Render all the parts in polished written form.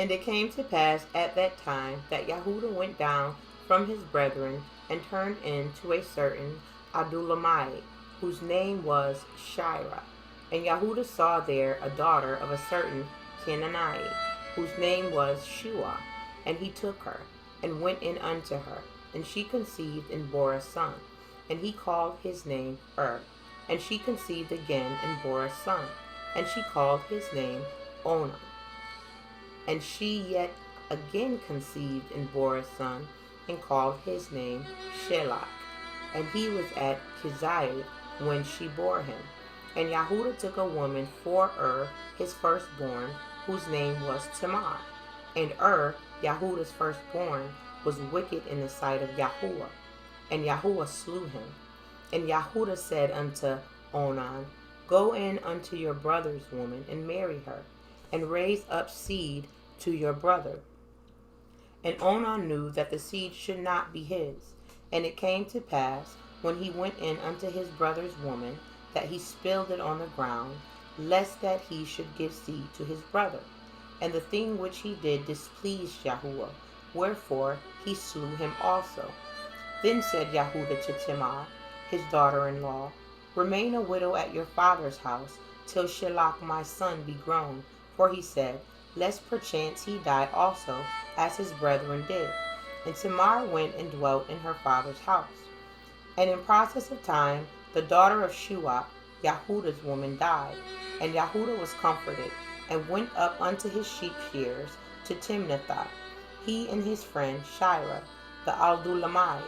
And it came to pass at that time that Yahudah went down from his brethren and turned in to a certain Adullamite, whose name was Shirah. And Yahudah saw there a daughter of a certain Canaanite, whose name was Shua. And he took her, and went in unto her, and she conceived and bore a son. And he called his name And she conceived again and bore a son, and she called his name Onan. And she yet again conceived and bore a son, and called his name Shelah. And he was at Keziah when she bore him. And Yahudah took a woman for his firstborn, whose name was Tamar. And Yahudah's firstborn, was wicked in the sight of Yahuwah, and Yahuwah slew him. And Yahudah said unto Onan, Go in unto your brother's woman, and marry her, and raise up seed to your brother. And Onan knew that the seed should not be his. And it came to pass, when he went in unto his brother's woman, that he spilled it on the ground, lest that he should give seed to his brother. And the thing which he did displeased Yahuwah, wherefore he slew him also. Then said Yahudah to Tamar, his daughter-in-law, Remain a widow at your father's house, till Shelah my son be grown. For he said, Lest perchance he die also, as his brethren did. And Tamar went and dwelt in her father's house. And in process of time, the daughter of Shua, Yahudah's woman, died. And Yahudah was comforted, and went up unto his sheep shearers to Timnathah, he and his friend Shirah, the Adullamite.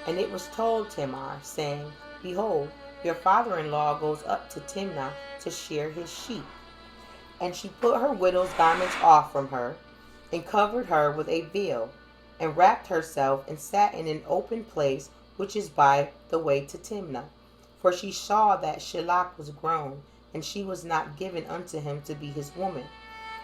And it was told Tamar, saying, Behold, your father-in-law goes up to Timnah to shear his sheep. And she put her widow's garments off from her, and covered her with a veil, and wrapped herself, and sat in an open place which is by the way to Timnah. For she saw that Shelah was grown, and she was not given unto him to be his woman.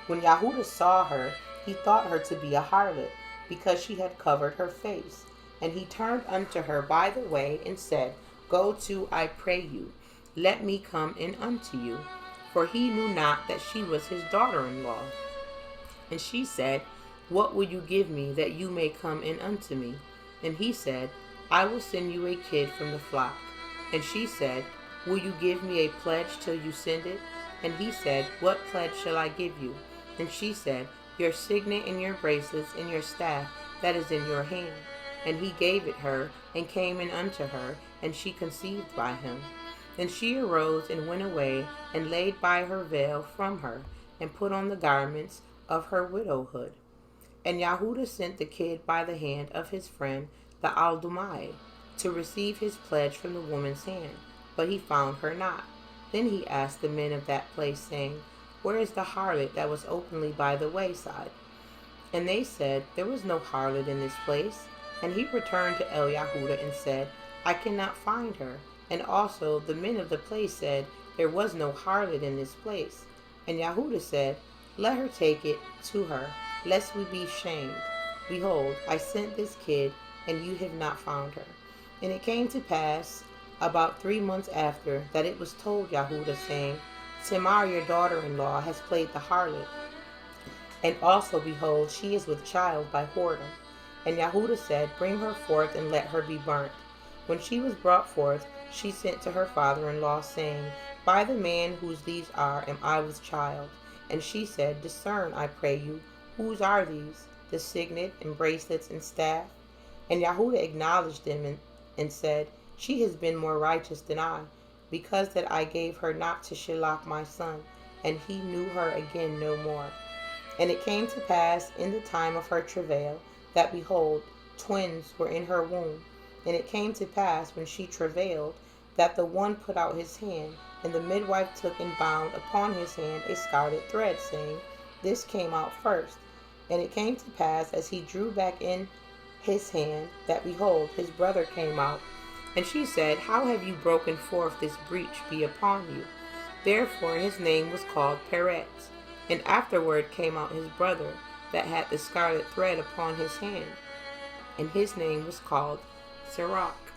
When Yahudah saw her, he thought her to be a harlot, because she had covered her face. And he turned unto her by the way, and said, Go to, I pray you, let me come in unto you. For he knew not that she was his daughter-in-law. And she said, What will you give me, that you may come in unto me? And he said, I will send you a kid from the flock. And she said, Will you give me a pledge till you send it? And he said, What pledge shall I give you? And she said, Your signet and your bracelets and your staff that is in your hand. And he gave it her, and came in unto her, and she conceived by him. And she arose and went away, and laid by her veil from her, and put on the garments of her widowhood. And Yahudah sent the kid by the hand of his friend the Adullamite, to receive his pledge from the woman's hand. But he found her not. Then he asked the men of that place, saying, Where is the harlot that was openly by the wayside? And they said, There was no harlot in this place. And he returned to Yahudah and said, I cannot find her. And also the men of the place said, There was no harlot in this place. And Yahudah said, Let her take it to her, lest we be shamed. Behold, I sent this kid, and you have not found her. And it came to pass, about 3 months after, that it was told Yahudah, saying, Tamar, your daughter-in-law, has played the harlot. And also, behold, she is with child by whoredom. And Yahudah said, Bring her forth, and let her be burnt. When she was brought forth, she sent to her father-in-law, saying, By the man whose these are am I with child. And she said, Discern, I pray you, whose are these, the signet and bracelets and staff? And Yahudah acknowledged them, and said, She has been more righteous than I, because that I gave her not to Shelah my son, and he knew her again no more. And it came to pass in the time of her travail, that, behold, twins were in her womb. And it came to pass, when she travailed, that the one put out his hand, and the midwife took and bound upon his hand a scarlet thread, saying, This came out first. And it came to pass, as he drew back in his hand, that, behold, his brother came out. And she said, How have you broken forth this breach be upon you? Therefore his name was called Peretz. And afterward came out his brother, that had the scarlet thread upon his hand, and his name was called Sirach.